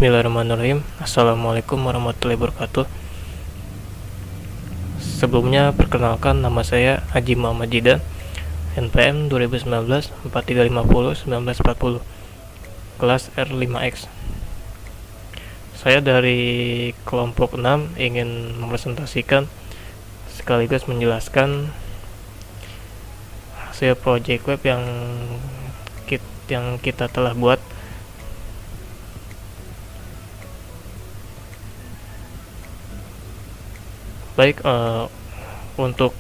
Bismillahirrahmanirrahim. Assalamualaikum warahmatullahi wabarakatuh. Sebelumnya perkenalkan, nama saya Haji Muhammad Jidan, NPM 2019 4350 1940, kelas R5X. Saya dari kelompok 6 ingin mempresentasikan sekaligus menjelaskan hasil project web yang kita telah buat. Baik, untuk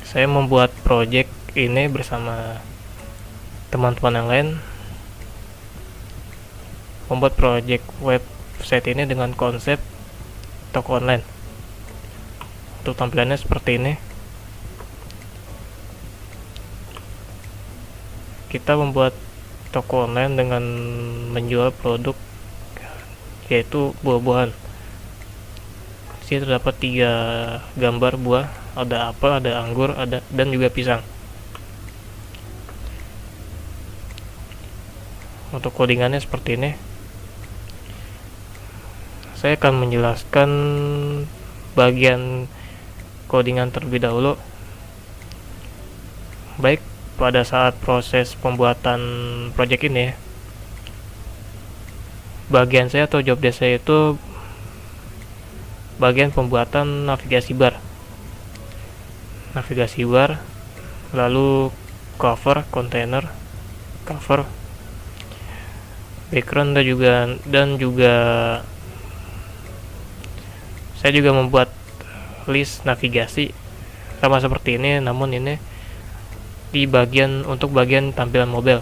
saya membuat project ini bersama teman-teman yang lain, membuat project website ini dengan konsep toko online. Untuk tampilannya seperti ini. Kita membuat toko online dengan menjual produk yaitu buah-buahan. Di sini terdapat 3 gambar buah, ada apel, ada anggur, dan juga pisang. Untuk codingannya seperti ini. Saya akan menjelaskan bagian codingan terlebih dahulu. Baik, pada saat proses pembuatan project ini, bagian saya atau job desk saya itu bagian pembuatan navigasi bar, lalu cover, container, cover, background, dan juga saya juga membuat list navigasi sama seperti ini, namun ini di untuk bagian tampilan mobile.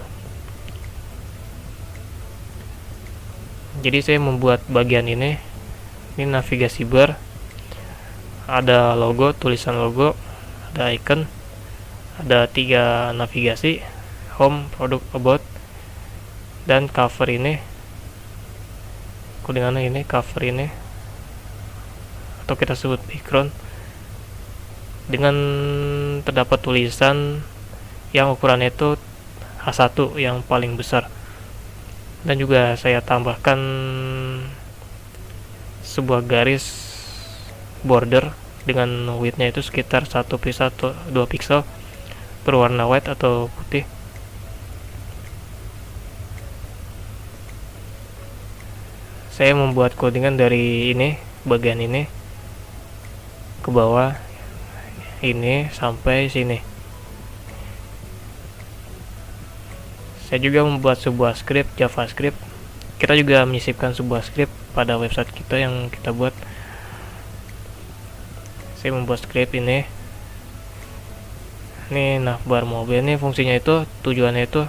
Jadi saya membuat bagian ini navigasi bar, ada logo, tulisan logo, ada icon, ada 3 navigasi, home, product, about, dan cover ini, codingannya ini, cover ini, atau kita sebut background, dengan terdapat tulisan yang ukurannya itu H1 yang paling besar. Dan juga saya tambahkan sebuah garis border dengan widthnya itu sekitar 1/2 pixel berwarna white atau putih. Saya membuat codingan dari ini, bagian ini ke bawah ini sampai sini. Saya juga membuat sebuah script JavaScript. Kita juga menyisipkan sebuah script pada website kita yang kita buat. Saya membuat script ini. Navbar mobile ini fungsinya itu, tujuannya itu,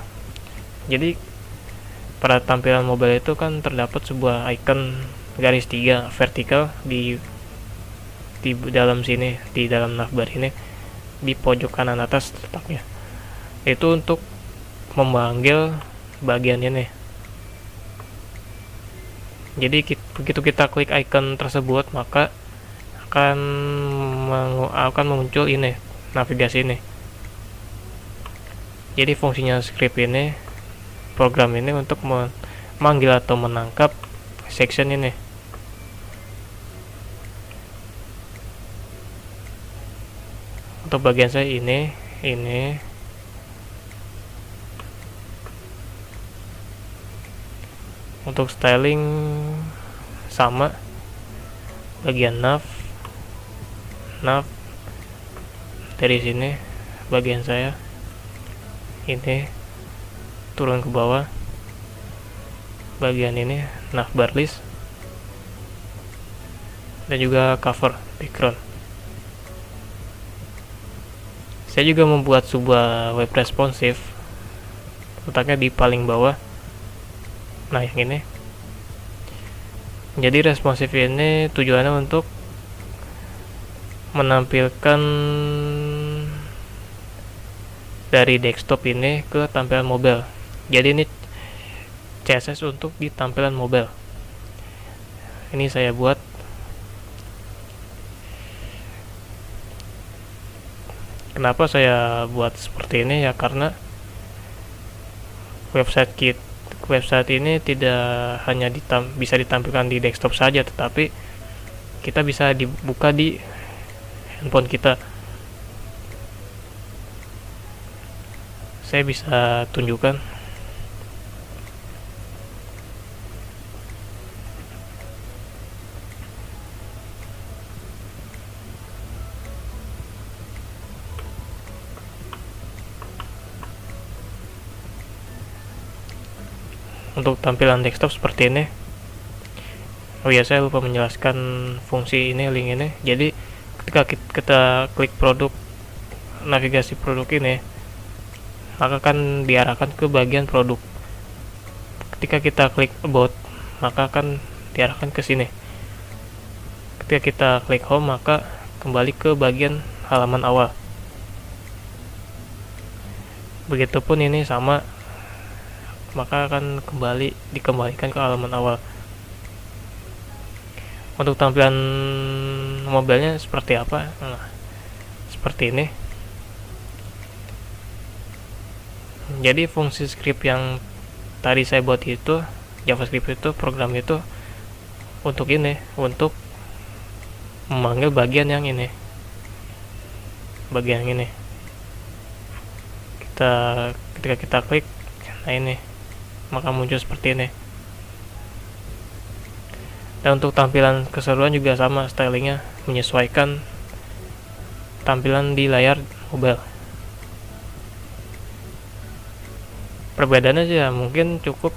jadi pada tampilan mobile itu kan terdapat sebuah icon garis 3 vertikal di dalam sini, di dalam navbar ini, di pojok kanan atas letaknya. Itu untuk memanggil bagian ini. Jadi begitu kita klik icon tersebut, maka akan muncul ini, navigasi ini. Jadi fungsinya script ini, program ini, untuk memanggil atau menangkap section ini. Untuk bagian saya ini untuk styling sama, bagian nav dari sini, bagian saya ini turun ke bawah, bagian ini navbar list, dan juga cover, background. Saya juga membuat sebuah web responsif, letaknya di paling bawah. Nah, yang ini. Jadi responsif ini tujuannya untuk menampilkan dari desktop ini ke tampilan mobile. Jadi ini CSS untuk di tampilan mobile. Ini saya buat. Kenapa saya buat seperti ini ya, karena website ini tidak hanya bisa ditampilkan di desktop saja, tetapi kita bisa dibuka di handphone kita. Saya bisa tunjukkan. Untuk tampilan desktop seperti ini. Oh ya, saya lupa menjelaskan fungsi ini, link ini. Jadi ketika kita klik produk, navigasi produk ini, maka akan diarahkan ke bagian produk. Ketika kita klik about, maka akan diarahkan ke sini. Ketika kita klik home, maka kembali ke bagian halaman awal. Begitupun ini sama, maka akan dikembalikan ke halaman awal. Untuk tampilan mobilenya seperti apa? Nah, seperti ini. Jadi fungsi script yang tadi saya buat itu, JavaScript itu, program itu untuk ini, untuk memanggil bagian yang ini, bagian yang ini. Ketika kita klik, nah ini, maka muncul seperti ini. Dan untuk tampilan keseluruhan juga sama, stylingnya menyesuaikan tampilan di layar mobile. Perbedaannya sih ya mungkin cukup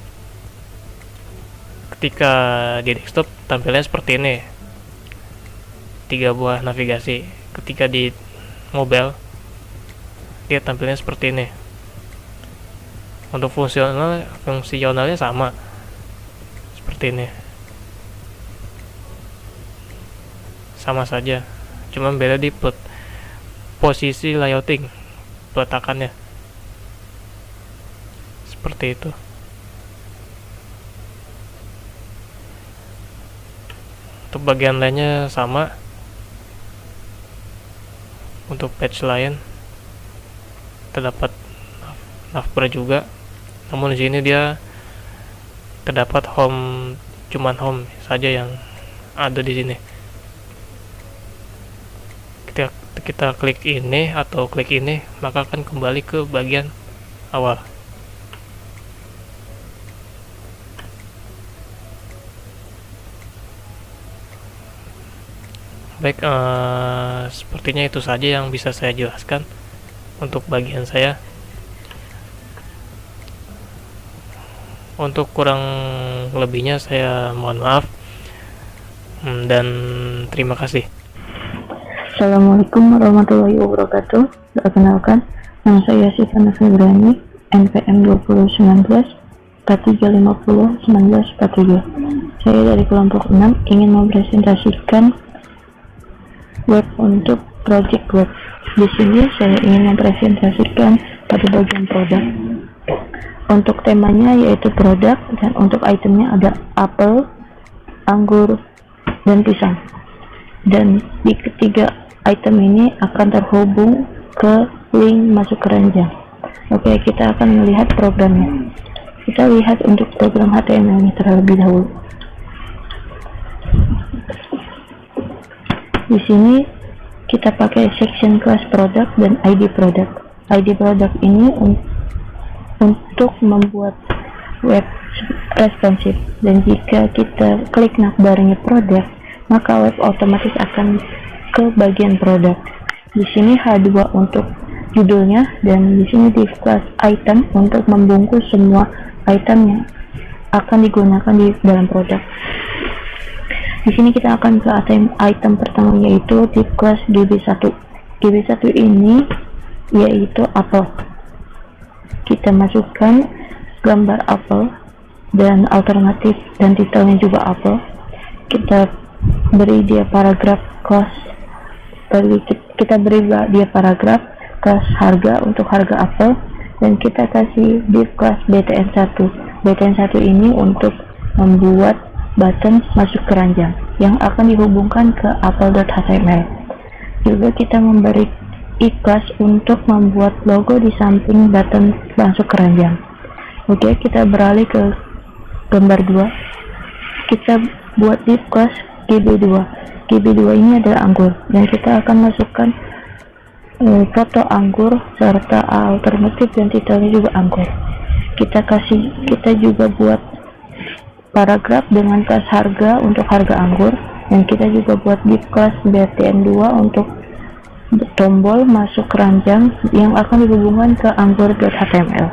ketika di desktop tampilnya seperti ini, 3 buah navigasi. Ketika di mobile dia tampilnya seperti ini. Untuk fungsionalnya sama seperti ini, sama saja, cuma beda di posisi layouting, peletakannya seperti itu. Untuk bagian lainnya sama. Untuk page lain terdapat navbar juga, namun di sini dia terdapat home, cuman home saja yang ada di sini. Ketika kita klik ini atau klik ini, maka akan kembali ke bagian awal. Baik, sepertinya itu saja yang bisa saya jelaskan untuk bagian saya. Untuk kurang lebihnya saya mohon maaf, dan terima kasih. Assalamualaikum warahmatullahi wabarakatuh. Perkenalkan, nama saya Sifana Febrani, NPM 2019 4350 1943. Saya dari kelompok 6 ingin mempresentasikan web untuk project web. Di sini saya ingin mempresentasikan pada bagian produk. Untuk temanya yaitu produk, dan untuk itemnya ada apel, anggur, dan pisang. Dan di ketiga item ini akan terhubung ke link masuk keranjang. Oke, kita akan melihat programnya. Kita lihat untuk program HTML ini terlebih dahulu. Di sini kita pakai section class product dan ID product. ID product ini untuk membuat web responsif, dan jika kita klik navbarnya product, maka web otomatis akan ke bagian produk. Di sini H2 untuk judulnya, dan di sini div class item untuk membungkus semua item yang akan digunakan di dalam produk. Di sini kita akan ke item pertama, yaitu div class db1. db1 ini yaitu apel. Kita masukkan gambar apel dan alternatif, dan titelnya juga apel. Kita beri dia paragraf class, kita beri dia paragraf class harga untuk harga apel, dan kita kasih div class btn1. btn1 ini untuk membuat button masuk keranjang yang akan dihubungkan ke apel.html. Juga kita memberi class untuk membuat logo di samping button masuk keranjang. Oke, kita beralih ke gambar 2. Kita buat div class GB2. GB2 ini adalah anggur, dan kita akan masukkan foto anggur serta alternatif dan titelnya juga anggur. Kita juga buat paragraf dengan kelas harga untuk harga anggur, dan kita juga buat div class btn2 untuk tombol masuk keranjang yang akan dihubungkan ke anggur.html.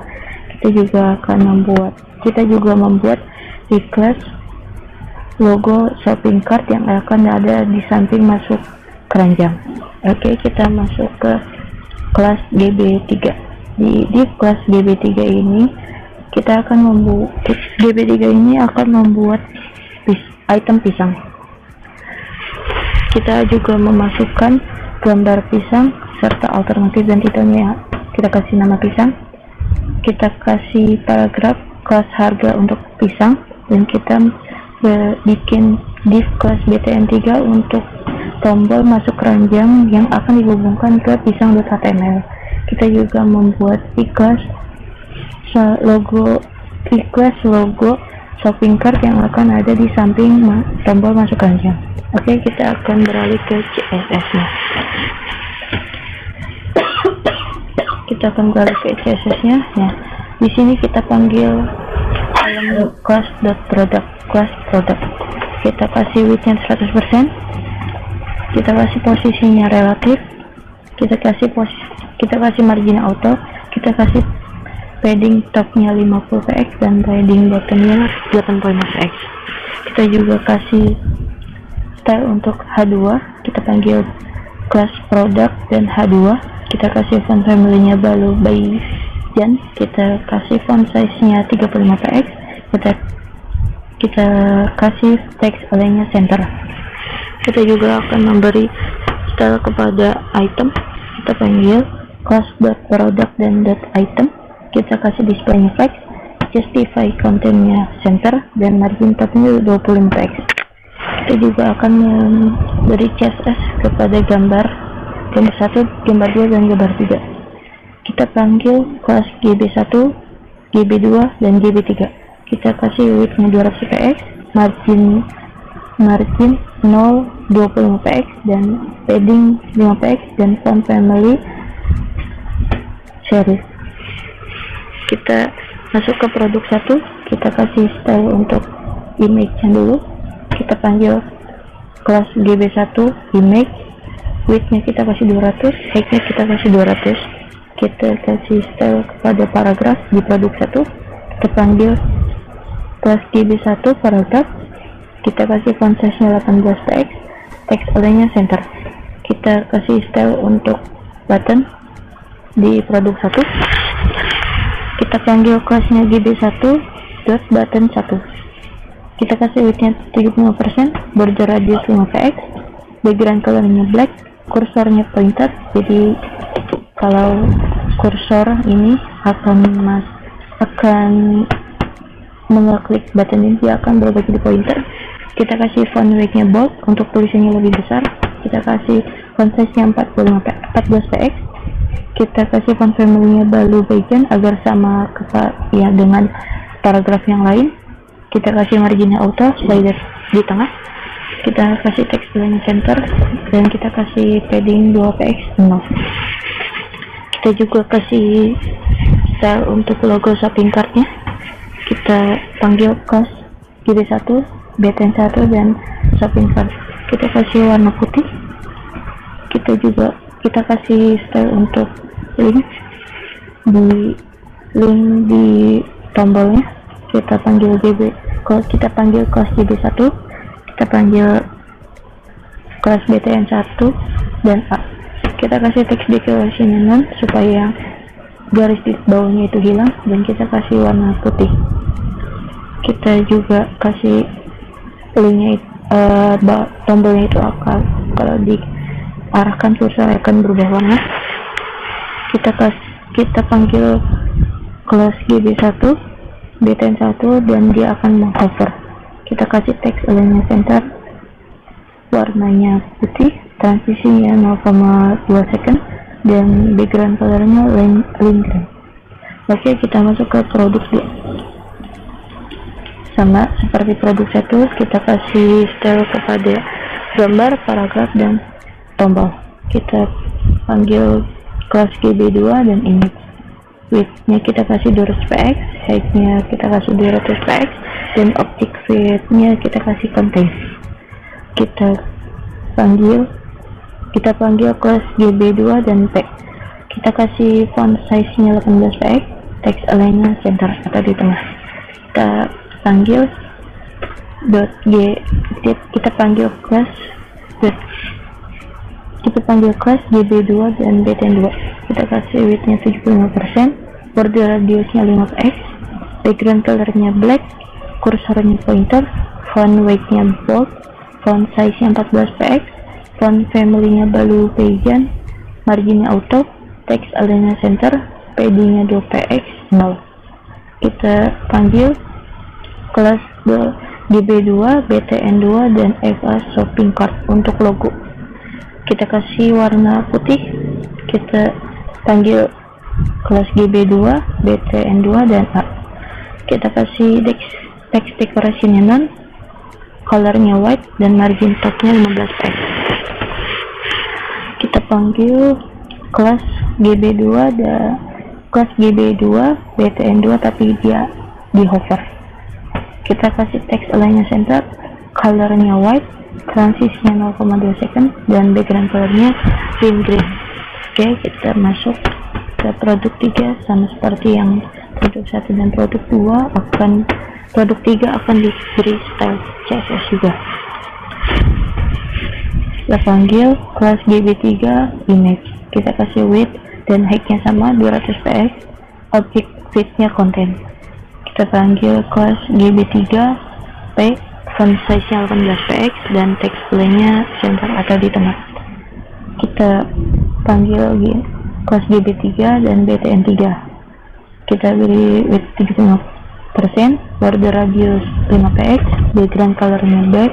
Kita juga membuat div class logo shopping cart yang akan ada di samping masuk keranjang. Oke, kita masuk ke kelas GB3. Di div class GB3 ini kita akan membuat item pisang. Kita juga memasukkan gambar pisang serta alternatif dan titelnya. Kita kasih nama pisang, kita kasih paragraf kelas harga untuk pisang, dan kita bikin div class btn3 untuk tombol masuk keranjang yang akan dihubungkan ke pisang.html. Kita juga membuat class logo shopping cart yang akan ada di samping tombol masuk keranjang. Oke, kita akan beralih ke CSS nya. Kita akan beralih ke CSS nya. Nah, di sini kita panggil class.product. Kita kasih width-nya 100%. Kita kasih posisinya relatif. Kita kasih margin auto. Kita kasih padding topnya 50 px dan padding bottomnya 85 px. Kita juga kasih style untuk H2. Kita panggil class product dan H2. Kita kasih font family-nya Balu by Jan. Kita kasih font size-nya 35 px. Kita kasih text align-nya center. Kita juga akan memberi style kepada item. Kita panggil class.product dan .item. Kita kasih display-nya flex, justify content-nya center, dan margin top-nya 25 px. Kita juga akan memberi CSS kepada gambar 1, gambar 2, dan gambar 3. Kita panggil kelas GB1, GB2, dan GB3. Kita kasih width-nya 200 px, margin 0, 25 px, dan padding 5 px, dan font family serif. Kita masuk ke produk 1. Kita kasih style untuk image-nya dulu. Kita panggil kelas GB1 image, width-nya kita kasih 200, height-nya kita kasih 200. Kita kasih style kepada paragraf di produk 1. Kita panggil kelas GB1 paragraf. Kita kasih font size-nya 18 px, text align-nya center. Kita kasih style untuk button di produk 1. Kita panggil kelasnya GB1 button 1. Kita kasih width-nya 75%, border radius 5 px, background color-nya black, kursornya pointer. Jadi kalau kursor ini akan mengeklik button ini, dia akan berubah jadi pointer. Kita kasih font weight-nya bold untuk tulisannya lebih besar. Kita kasih font size-nya 14 px. Kita kasih font family-nya Balu Bajan agar sama dengan paragraf yang lain. Kita kasih marginnya auto, slider di tengah. Kita kasih text line center, dan kita kasih padding 2 px 0. Kita juga kasih style untuk logo shopping cart-nya. Kita panggil class GB1, btn1, dan shopping cart. Kita kasih warna putih. Kita kasih style untuk link di tombolnya. Kita panggil kelas GB1. Kita panggil kelas btn1 dan A. Kita kasih text declaration supaya garis di bawahnya itu hilang, dan kita kasih warna putih. Kita juga kasih linknya tombolnya itu kalau diarahkan kursor akan berubah warna. Kita panggil kelas GB1 btn1 dan dia akan menghover. Kita kasih text align center, warnanya putih, transisinya 0,2 second, dan background colornya lime green. Oke, kita masuk ke produk Sama seperti produk satu, kita kasih style kepada gambar, paragraf, dan tombol. Kita panggil kelas GB2 dan image. Width-nya kita kasih 200px, height-nya kita kasih 200px, dan object width-nya kita kasih contain. Kita panggil kelas GB2 dan P. Kita kasih font size-nya 18px, text align-nya center atau di tengah. Kita panggil kelas GB2 dan BTN2. Kita kasih width-nya 75%, border radiusnya 5px, background color-nya black, kursornya pointer, font weight-nya bold, font size-nya 14px, font family-nya Balu Pagan, margin-nya auto, text align-nya center, padding-nya 2px, 0. Kita panggil kelas GB2, BTN2, dan FA shopping cart untuk logo. Kita kasih warna putih. Kita panggil kelas GB2, BTN2, dan A. Kita kasih text decoration-nya none, color-nya white, dan margin top-nya 15px. Kita panggil kelas GB2 BTN2 tapi dia di hover. Kita kasih text align-nya center, color-nya white, transisinya 0,2 second, dan background color-nya green. Oke, kita masuk ke produk 3. Sama seperti yang produk 1 dan produk 2, produk 3 akan diberi style CSS juga. Kita panggil kelas GB3 image. Kita kasih width dan height-nya sama 200px, object width-nya content. Kita panggil kelas GB3 P, font size-nya 18px, dan text align-nya center atau di tengah. Kita panggil kelas GB3 dan BTN3. Kita beri width 75%, border radius 5px, background color-nya black,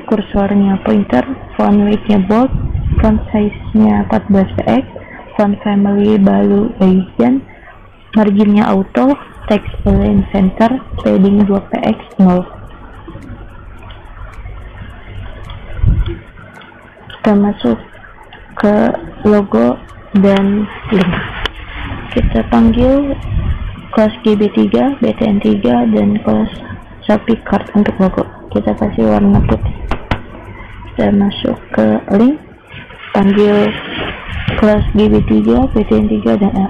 kursornya pointer, font weight-nya bold, font size-nya 14px, font family Balu Pagan, margin-nya auto, text align center, padding 2px, 0. Kita masuk ke logo dan link. Kita panggil kelas GB3, BTN3, dan kelas shopping cart untuk logo. Kita kasih warna putih. Kita masuk ke link, panggil kelas GB3, BTN3, dan A.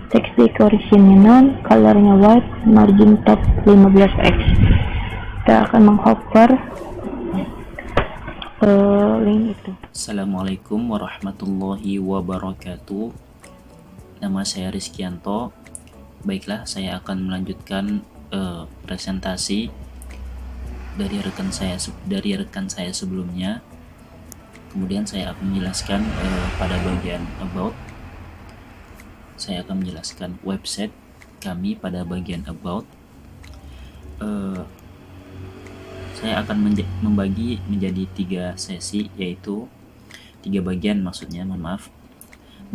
Text decoration-nya none, color-nya white, margin top 15px. Kita akan menghover link itu. Assalamualaikum warahmatullahi wabarakatuh. Nama saya Rizkyanto. Baiklah, saya akan melanjutkan presentasi dari rekan saya sebelumnya. Kemudian saya akan menjelaskan pada bagian about. Saya akan menjelaskan website kami pada bagian about. Saya akan membagi menjadi 3 sesi, yaitu 3 bagian maksudnya, mohon maaf.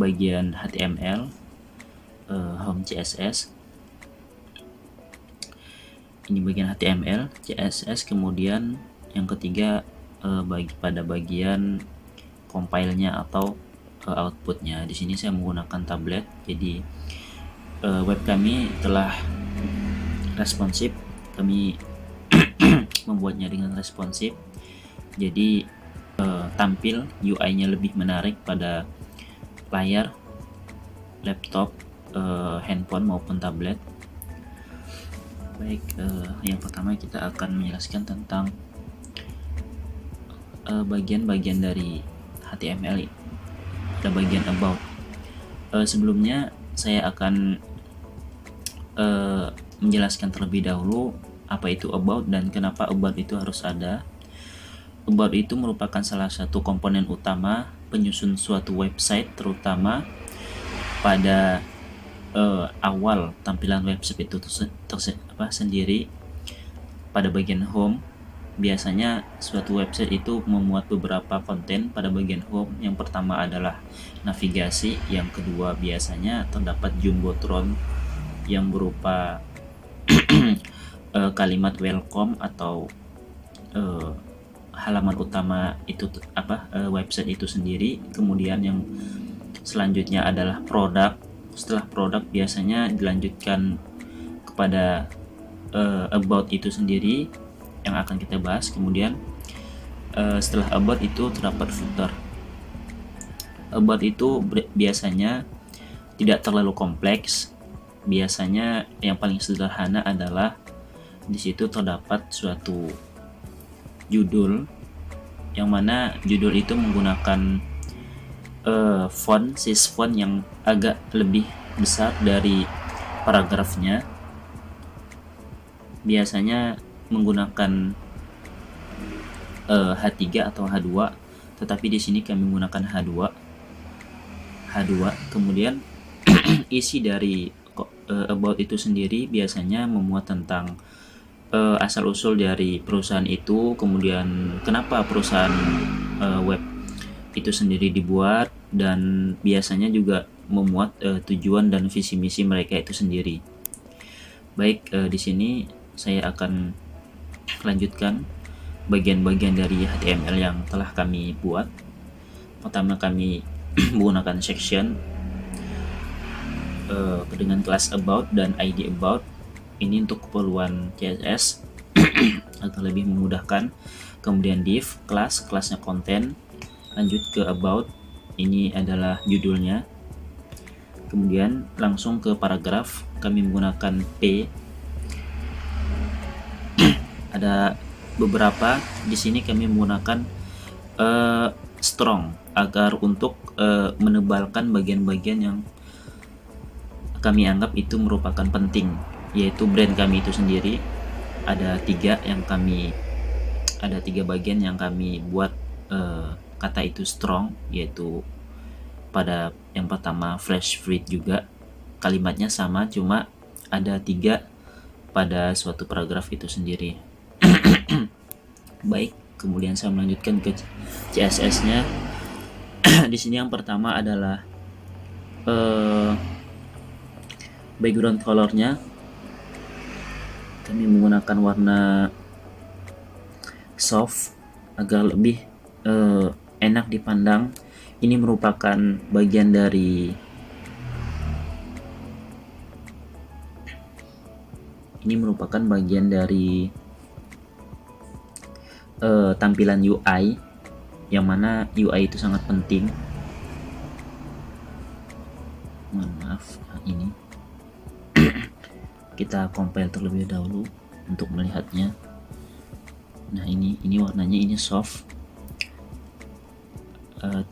Bagian HTML, home CSS. Ini bagian HTML, CSS, kemudian yang ketiga pada bagian compile-nya atau output-nya. Di sini saya menggunakan tablet, jadi web kami telah responsif. Kami membuatnya dengan responsif, jadi tampil UI-nya lebih menarik pada layar laptop, handphone maupun tablet. Baik, yang pertama kita akan menjelaskan tentang bagian-bagian dari HTML. Ada bagian about. Sebelumnya saya akan menjelaskan terlebih dahulu apa itu about dan kenapa about itu harus ada. About itu merupakan salah satu komponen utama penyusun suatu website, terutama pada awal tampilan website itu sendiri. Pada bagian home, biasanya suatu website itu memuat beberapa konten. Pada bagian home, yang pertama adalah navigasi, yang kedua biasanya terdapat jumbotron yang berupa kalimat welcome atau halaman utama itu website itu sendiri. Kemudian yang selanjutnya adalah produk. Setelah produk biasanya dilanjutkan kepada about itu sendiri yang akan kita bahas. Kemudian setelah about itu terdapat footer. About itu biasanya tidak terlalu kompleks. Biasanya yang paling sederhana adalah di situ terdapat suatu judul, yang mana judul itu menggunakan font yang agak lebih besar dari paragrafnya. Biasanya menggunakan H3 atau H2, tetapi di sini kami menggunakan H2. Kemudian isi dari about itu sendiri biasanya memuat tentang asal-usul dari perusahaan itu, kemudian kenapa perusahaan web itu sendiri dibuat, dan biasanya juga memuat tujuan dan visi misi mereka itu sendiri. Baik, di sini saya akan lanjutkan bagian-bagian dari HTML yang telah kami buat. Pertama, kami menggunakan section dengan kelas about dan ID about. Ini untuk keperluan CSS agar lebih memudahkan. Kemudian div, kelasnya konten. Lanjut ke about, ini adalah judulnya. Kemudian langsung ke paragraf, kami menggunakan P. Ada beberapa di sini kami menggunakan strong agar untuk menebalkan bagian-bagian yang kami anggap itu merupakan penting, yaitu brand kami itu sendiri. Ada tiga bagian yang kami buat kata itu strong, yaitu pada yang pertama fresh fruit juga kalimatnya sama, cuma ada 3 pada suatu paragraf itu sendiri. Baik, kemudian saya melanjutkan ke CSS-nya. Di sini yang pertama adalah background color-nya. Kami menggunakan warna soft agar lebih enak dipandang. Ini merupakan bagian dari tampilan UI, yang mana UI itu sangat penting. Mohon maaf, ini kita compile terlebih dahulu untuk melihatnya. Nah, ini warnanya ini soft,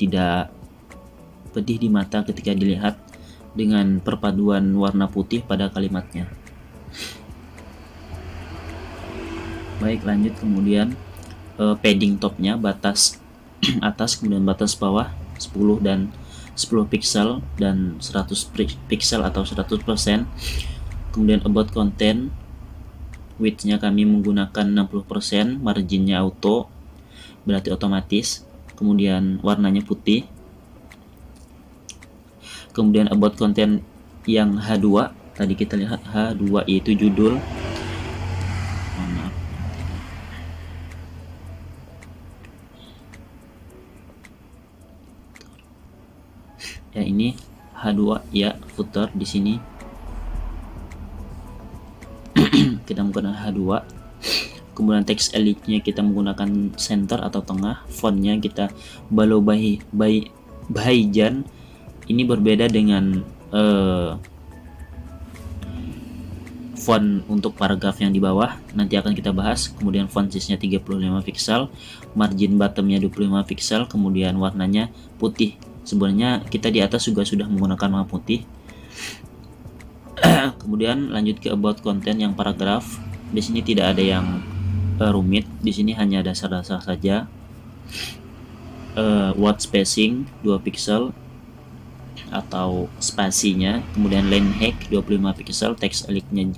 tidak pedih di mata ketika dilihat dengan perpaduan warna putih pada kalimatnya. Baik, lanjut. Kemudian padding topnya, batas atas kemudian batas bawah 10 dan 10 pixel dan 100 pixel atau 100%. Kemudian about content, width-nya kami menggunakan 60%, marginnya auto, berarti otomatis. Kemudian warnanya putih. Kemudian about content yang H2, tadi kita lihat H2 yaitu judul. Maaf. Ya, ini H2 ya, footer di sini. Kita menggunakan H2. Kemudian text elite-nya kita menggunakan center atau tengah. Font-nya kita Balo Bhaijan. Ini berbeda dengan font untuk paragraf yang di bawah, nanti akan kita bahas. Kemudian font size-nya 35 pixel, margin bottom-nya 25 pixel, kemudian warnanya putih. Sebenarnya kita di atas juga sudah menggunakan warna putih. Kemudian lanjut ke about content yang paragraf. Di sini tidak ada yang rumit, di sini hanya dasar-dasar saja. Word spacing 2 pixel atau spasinya, kemudian line height 25 pixel, text elite-nya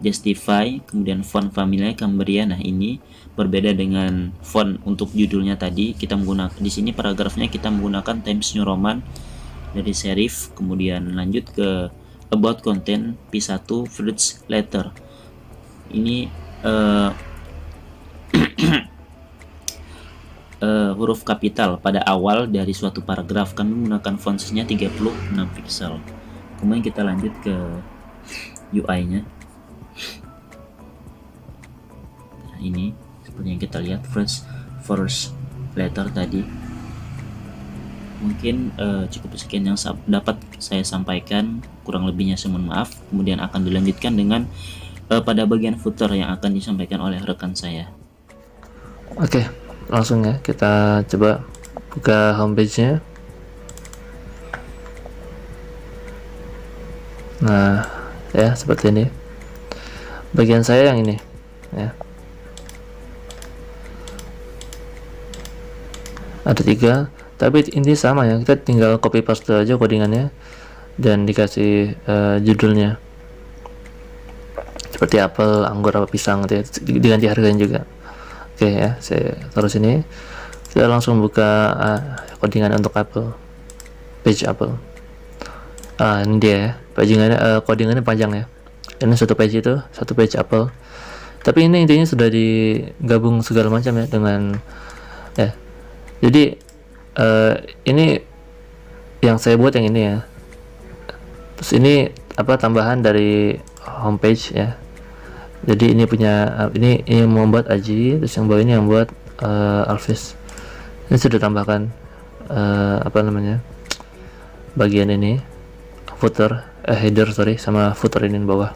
justify, kemudian font family Cambria. Nah, ini berbeda dengan font untuk judulnya tadi. Kita menggunakan di sini paragrafnya kita menggunakan Times New Roman dari serif. Kemudian lanjut ke about content P1 fruits letter. Ini eh, huruf kapital pada awal dari suatu paragraf. Kami menggunakan font size-nya 36 pixel. Kemudian kita lanjut ke UI-nya. Nah, ini seperti yang kita lihat first letter tadi. Mungkin cukup sekian yang dapat saya sampaikan, kurang lebihnya saya mohon maaf. Kemudian akan dilanjutkan dengan pada bagian footer yang akan disampaikan oleh rekan saya. Oke, langsung ya kita coba buka homepage-nya. Nah, ya seperti ini. Bagian saya yang ini, ya. Ada 3, tapi ini sama ya. Kita tinggal copy paste aja codingannya dan dikasih judulnya. Seperti apel, anggur, apa pisang gitu ya. Diganti harganya juga. Oke ya, saya taruh sini. Kita langsung buka codingan untuk apel. Page apel. Ini dia ya. Codingannya panjang ya. Ini satu page itu, satu page apel. Tapi ini intinya sudah digabung segala macam ya dengan ya. Jadi ini yang saya buat yang ini ya. Terus ini tambahan dari homepage ya. Jadi ini punya ini yang membuat Aji, terus yang bawah ini yang buat Alvis. Ini sudah tambahkan bagian ini footer header sama footer ini bawah.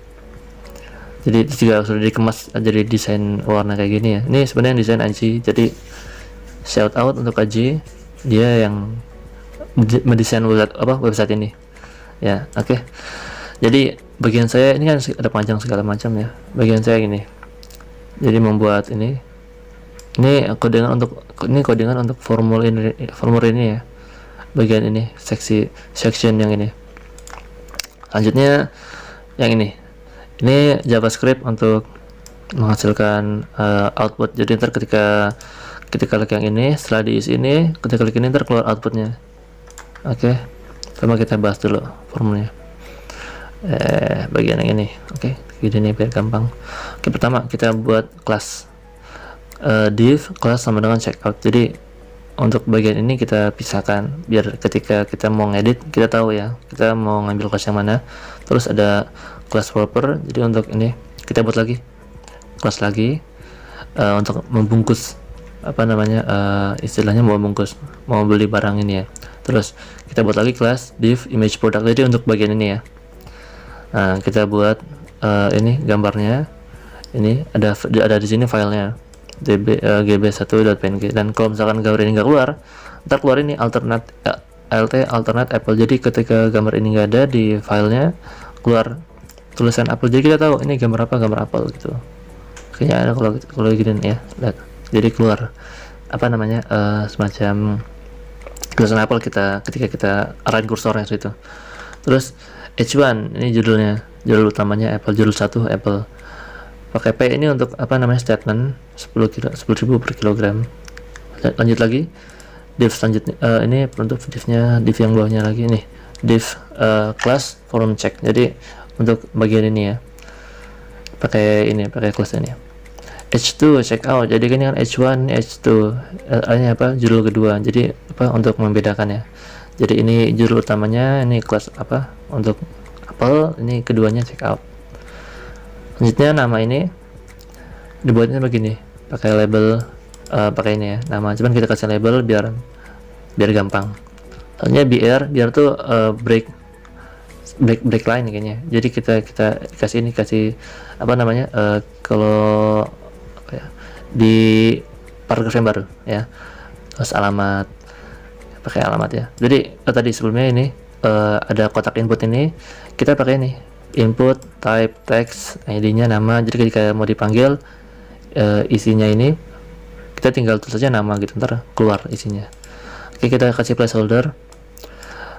Jadi juga sudah dikemas jadi desain warna kayak gini ya. Ini sebenarnya desain Aji. Jadi shout out untuk Aji, dia yang mendesain website ini ya. Oke. Jadi bagian saya ini kan ada panjang segala macam ya. Bagian saya gini, jadi membuat ini codingan untuk formulir ini ya. Bagian ini section yang ini. Selanjutnya yang ini JavaScript untuk menghasilkan output. Jadi ntar ketika klik yang ini, setelah diisi ini, ketika klik ini ntar keluar outputnya. Oke, sama kita bahas dulu formulanya. Bagian yang ini. Oke, gini biar gampang. Oke, pertama kita buat kelas div kelas sama dengan checkout. Jadi untuk bagian ini kita pisahkan biar ketika kita mau ngedit kita tahu ya kita mau ngambil kelas yang mana. Terus ada kelas proper. Jadi untuk ini kita buat lagi kelas lagi untuk membungkus istilahnya mau beli barang ini ya. Terus kita buat lagi kelas div image product. Jadi untuk bagian ini ya. Nah, kita buat ini gambarnya. Ini ada di sini filenya gb1.png. Dan kalau misalkan gambar ini nggak keluar, ntar keluar ini alternate apple. Jadi ketika gambar ini nggak ada di filenya, keluar tulisan apple. Jadi kita tahu ini gambar apple gitu. Kayaknya ada kalau gini ya. Lihat. Jadi keluar semacam tulisan apple ketika kita arahin kursornya situ. Terus H1 ini judul utamanya apple, judul 1 apple. Pakai P ini untuk statement 10.000 per kilogram. Lanjut lagi div selanjutnya, ini untuk divnya, div yang bawahnya lagi nih, div class forum check. Jadi untuk bagian ini ya pakai kelas ini. H2 checkout. Jadi kan H1 H2 ini judul kedua. Jadi untuk membedakan ya. Jadi ini judul utamanya, ini kelas untuk apple, ini keduanya checkout. Selanjutnya nama ini dibuatnya begini, pakai label pakai ini ya nama. Cuman kita kasih label biar gampang. Soalnya biar tuh break line kayaknya. Jadi kita kasih kalau di paragraf yang baru ya. Terus alamat, pakai alamat ya. Jadi tadi sebelumnya ini ada kotak input ini, kita pakai ini input type text, ID-nya nama. Jadi ketika mau dipanggil isinya ini kita tinggal tulis saja nama gitu, ntar keluar isinya. Oke, kita kasih placeholder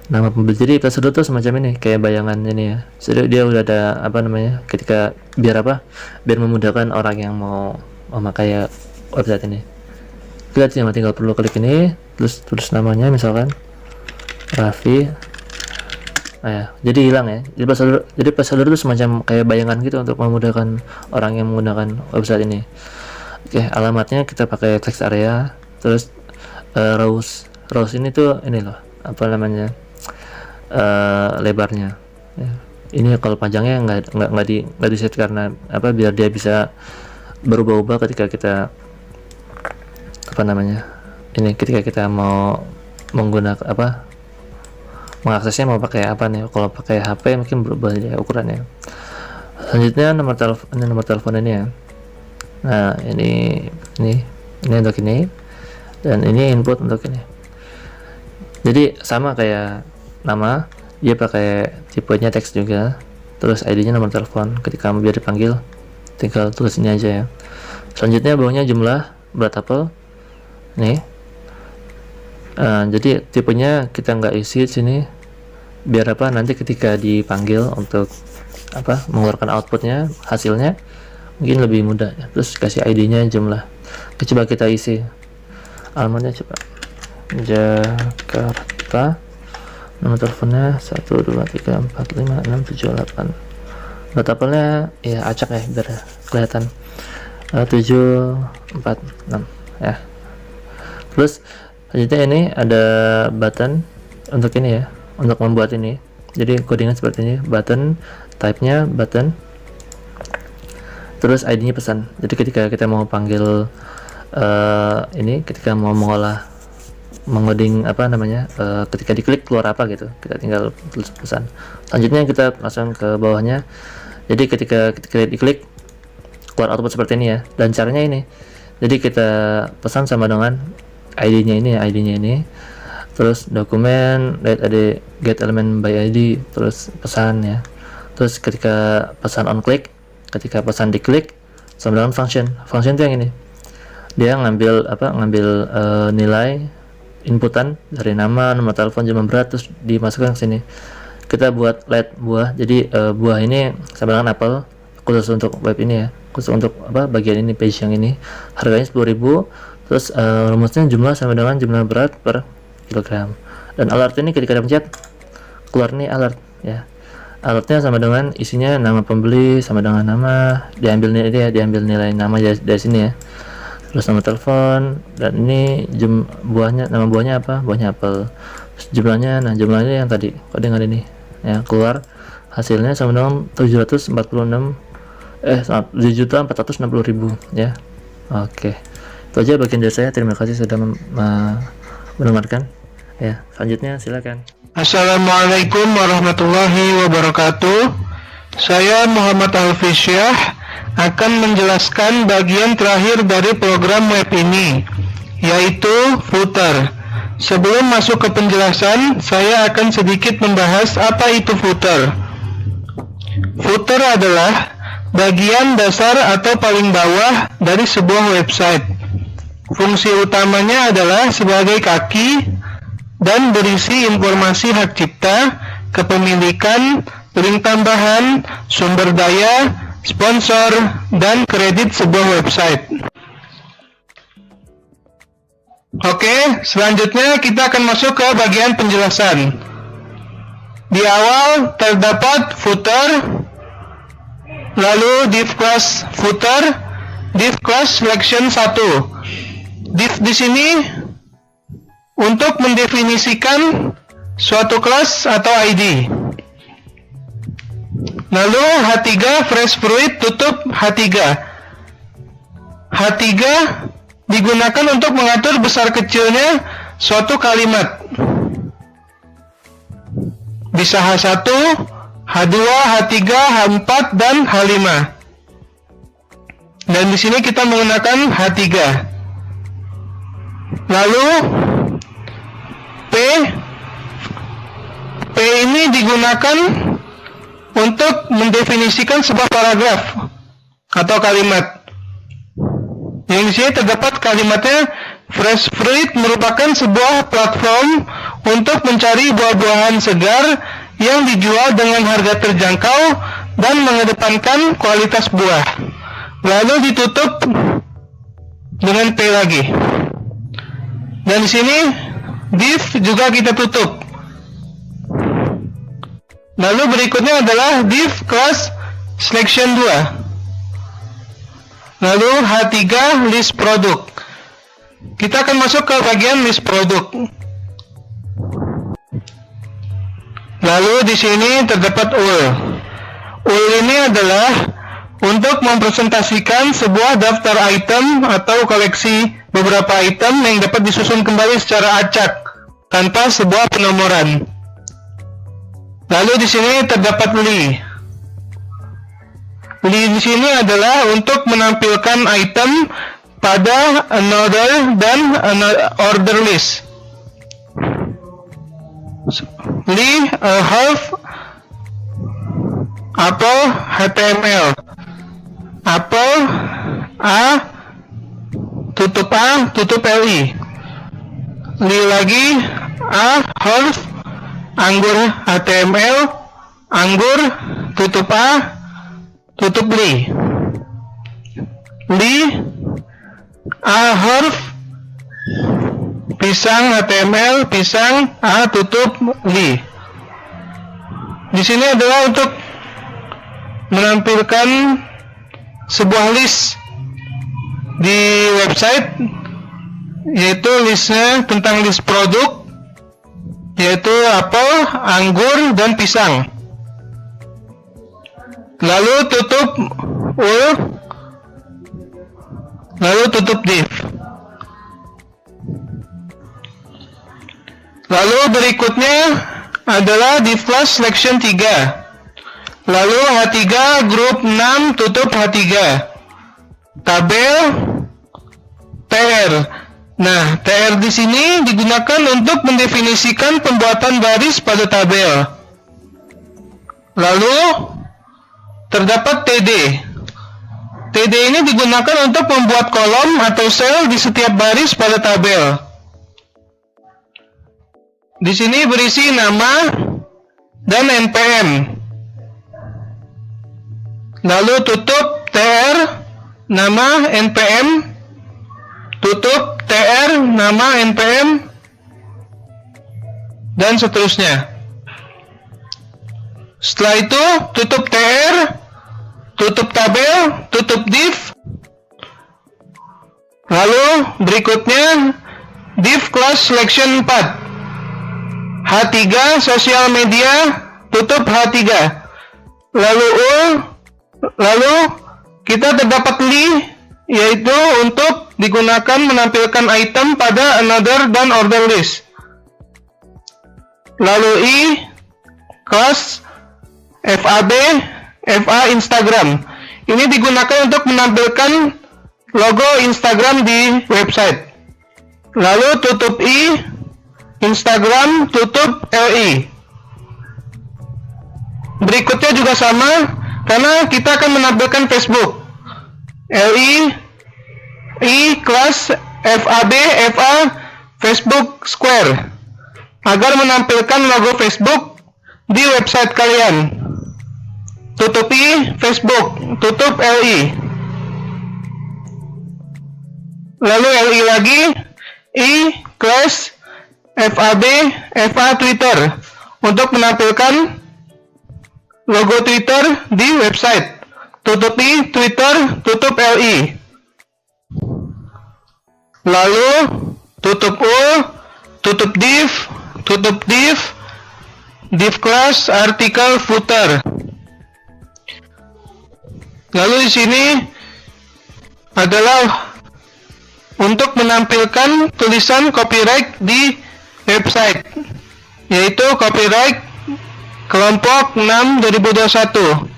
nama pembeli. Jadi placeholder tuh semacam ini kayak bayangan ini ya. Jadi dia udah ada ketika biar memudahkan orang yang mau memakai website ini. Kita cuma tinggal perlu klik ini, terus tulis namanya misalkan Raffi Nah, ya, jadi hilang ya. Jadi placeholder itu semacam kayak bayangan gitu untuk memudahkan orang yang menggunakan website ini. Oke, alamatnya kita pakai text area, terus rows ini tuh ini loh, apa namanya, lebarnya. Ya. Ini kalau panjangnya nggak di set karena apa, biar dia bisa berubah-ubah ketika kita apa namanya, ini ketika kita mau menggunakan apa, mengaksesnya mau pakai apa nih. Kalau pakai HP mungkin berubah ya ukurannya. Selanjutnya nomor telepon ini ya. Nah ini untuk ini, dan ini input untuk ini. Jadi sama kayak nama, dia pakai tipenya teks juga, terus ID-nya nomor telepon. Ketika biar dipanggil tinggal tulis ini aja ya. Selanjutnya bawahnya jumlah berat apel nih. Jadi tipenya kita nggak isi sini, biar apa, nanti ketika dipanggil untuk apa, mengeluarkan outputnya, hasilnya mungkin lebih mudah ya. Terus kasih ID-nya jumlah. Coba kita isi alamatnya, coba Jakarta, nomor teleponnya 123456788. Berat apelnya ya acak ya biar kelihatan, 746 ya. Terus selanjutnya ini ada button untuk ini ya, untuk membuat ini. Jadi codingan seperti ini, button, type-nya button, terus ID-nya pesan. Jadi ketika kita mau panggil ini, ketika mau mengoding apa namanya, ketika diklik keluar apa gitu, kita tinggal tulis pesan. Selanjutnya kita langsung ke bawahnya. Jadi ketika kita diklik keluar output seperti ini ya. Dan caranya ini, jadi kita pesan sama dengan ID-nya ini, terus dokumen get element by ID, terus pesan ya. Terus ketika pesan on click, ketika pesan diklik sama dengan function itu yang ini, dia ngambil nilai inputan dari nama, nomor telepon, jumlah berat, terus dimasukkan ke sini. Kita buat let buah, jadi buah ini sama dengan apel, khusus untuk web ini ya, khusus untuk apa, bagian ini, page yang ini, harganya 10.000. Terus rumusnya jumlah sama dengan jumlah berat per kilogram. Dan alert ini ketika dipencet keluar nih alert ya. Alertnya sama dengan isinya nama pembeli sama dengan nama, diambil nilai nama dari sini ya. Terus nomor telepon, dan ini buahnya, nama buahnya apa, buahnya apel. Terus jumlahnya, nah jumlahnya yang tadi codingan ini ya, keluar hasilnya sama dengan 7.460.000 ya. Oke, itu aja bagian dari saya. Terima kasih sudah mendengarkan ya. Selanjutnya silakan. Assalamualaikum warahmatullahi wabarakatuh. Saya Muhammad Alfisyah akan menjelaskan bagian terakhir dari program web ini, yaitu footer. Sebelum masuk ke penjelasan, saya akan sedikit membahas apa itu footer. Footer adalah bagian dasar atau paling bawah dari sebuah website. Fungsi utamanya adalah sebagai kaki dan berisi informasi hak cipta, kepemilikan, link tambahan, sumber daya, sponsor, dan kredit sebuah website. Oke, selanjutnya kita akan masuk ke bagian penjelasan. Di awal terdapat footer, lalu div class footer, div class selection 1. Div di sini untuk mendefinisikan suatu kelas atau ID. Lalu H3 fresh fruit tutup H3. H3 digunakan untuk mengatur besar kecilnya suatu kalimat. Bisa H1, H2, H3, H4, dan H5. Dan di sini kita menggunakan H3. Lalu P ini digunakan untuk mendefinisikan sebuah paragraf atau kalimat. Yang di sini terdapat kalimatnya, fresh fruit merupakan sebuah platform untuk mencari buah-buahan segar yang dijual dengan harga terjangkau dan mengedepankan kualitas buah. Lalu ditutup dengan P lagi. Dan di sini div juga kita tutup. Lalu berikutnya adalah div class selection 2. Lalu H3 list produk. Kita akan masuk ke bagian list produk. Lalu di sini terdapat UL. UL ini adalah untuk mempresentasikan sebuah daftar item atau koleksi beberapa item yang dapat disusun kembali secara acak tanpa sebuah penomoran. Lalu di sini terdapat li. Li di sini adalah untuk menampilkan item pada another dan order list. Li half apple HTML. Apple A tutup li. Li lagi A half anggur HTML, anggur tutup A tutup li. Li A half pisang HTML, pisang A tutup li. Di sini adalah untuk menampilkan sebuah list di website, yaitu listnya tentang list produk, yaitu apel, anggur, dan pisang. Lalu tutup ul, lalu tutup div. Lalu berikutnya adalah div class selection 3. Lalu H3 grup 6 tutup H3. Tabel TR. Nah, TR di sini digunakan untuk mendefinisikan pembuatan baris pada tabel. Lalu terdapat TD. TD ini digunakan untuk membuat kolom atau sel di setiap baris pada tabel. Di sini berisi nama dan NPM. Lalu tutup TR, nama NPM, tutup TR, nama NPM, dan seterusnya. Setelah itu tutup TR, tutup tabel, tutup div. Lalu berikutnya div class selection 4. H3 sosial media, tutup H3. Lalu kita terdapat li, yaitu untuk digunakan menampilkan item pada another dan order list. Lalu I class FAB, FA Instagram. Ini digunakan untuk menampilkan logo Instagram di website. Lalu tutup I, Instagram, tutup LI. Berikutnya juga sama, karena kita akan menampilkan Facebook. LI, I class FAB, FA Facebook Square, agar menampilkan logo Facebook di website kalian. Tutup I, Facebook, tutup LI. Lalu LI lagi, I class FAB, FA Twitter, untuk menampilkan logo Twitter di website. Tutup I, Twitter, tutup LI. Lalu tutup U, tutup div, div class artikel footer. Lalu di sini adalah untuk menampilkan tulisan copyright di website, yaitu copyright kelompok 6 2021.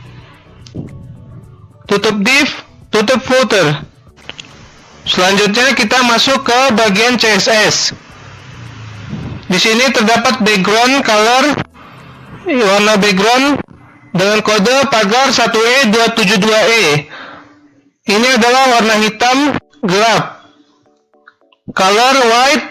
Tutup div, tutup footer. Selanjutnya kita masuk ke bagian CSS. Di sini terdapat background color, warna background dengan kode pagar 1E272E. Ini adalah warna hitam gelap. Color white,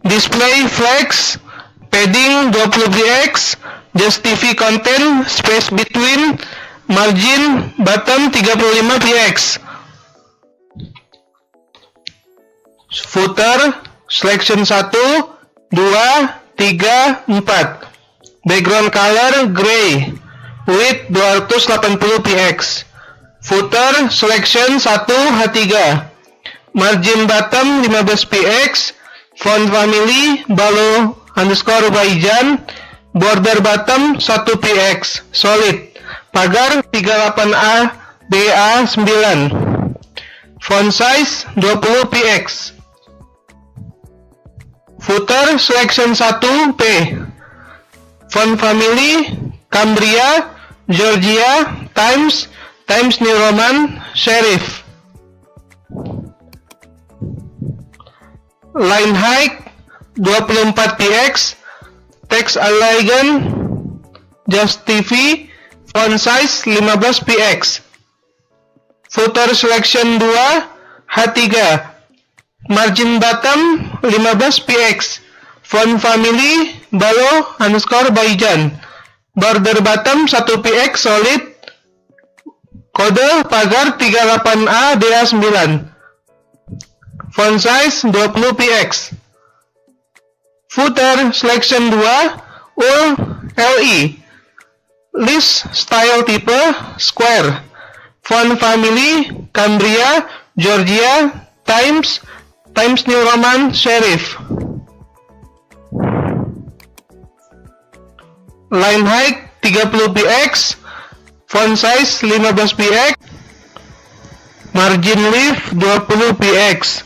display flex, padding 20px, justify content, space between, margin bottom 35px. Footer selection 1, 2, 3, 4. Background color gray, width 280 px. Footer selection 1 H3. Margin bottom 15 px. Font family Balo_Baijan. Border bottom 1 px. Solid. Pagar 38A BA9. Font size 20 px. Footer selection 1 P. Font family Cambria, Georgia, Times New Roman, Serif. Line height 24 px. Text align Just TV. Font size 15 px. Footer selection 2 H3. Margin bottom 15 px. Font family Balo_Baijan. Border bottom 1 px solid. Kode pagar 38A BA9. Font size 20 px. Footer selection 2 ULE. List style type square. Font family Cambria, Georgia, Times New Roman, Serif. Line height 30 px. Font size 15 px. Margin left 20 px.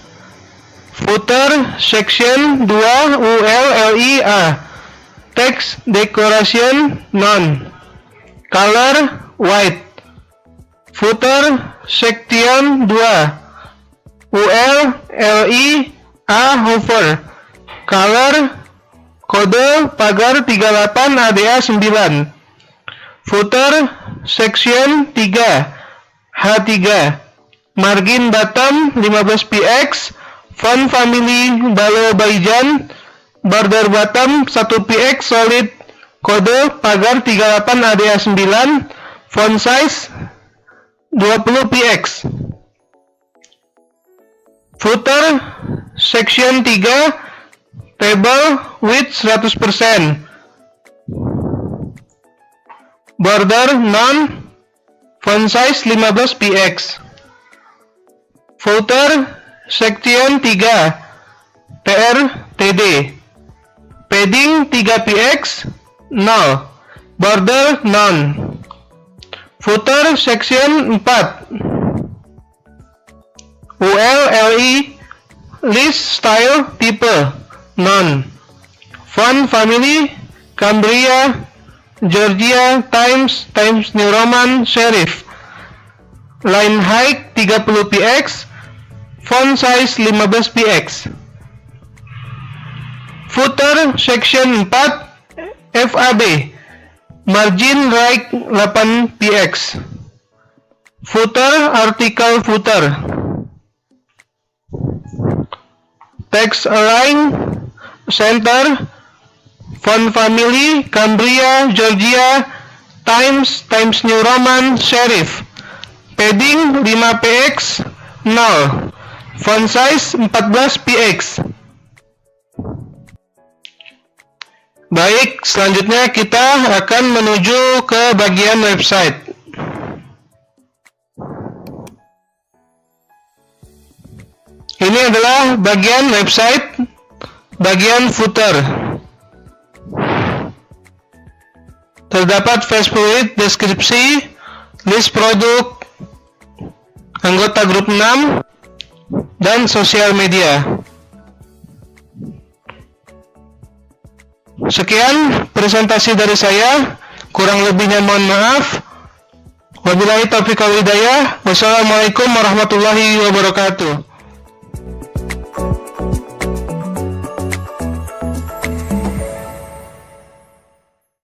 Footer section 2 ULLEA. Text decoration none. Color white. Footer section 2 ULLEA hover. Color kode pagar 38 ADA9. Footer section 3 H3. Margin bottom 15 px. Font family Balo_Baijan. Border bottom 1 px solid. Kode pagar 38 ADA9. Font size 20 px. Footer section 3 table width 100%. Border none. Font size 15 px. Footer section 3 TRTD. Padding 3 px. No. Border none. Footer section 4 ULLE. List style type none. Font family Cambria, Georgia, Times New Roman, Serif. Line height 30 px. Font size 15 px. Footer section 4 FAB. Margin right 8 px. Footer article footer. Text align center. Font family Cambria, Georgia, Times New Roman, Serif. Padding 5 px. Null. Font size 14 px. Baik, selanjutnya kita akan menuju ke bagian website. Ini adalah bagian website, bagian footer. Terdapat favorite, deskripsi, list produk, anggota grup 6, dan sosial media. Sekian presentasi dari saya, kurang lebihnya mohon maaf. Wabillahi taufiq wal hidayah. Wassalamualaikum warahmatullahi wabarakatuh.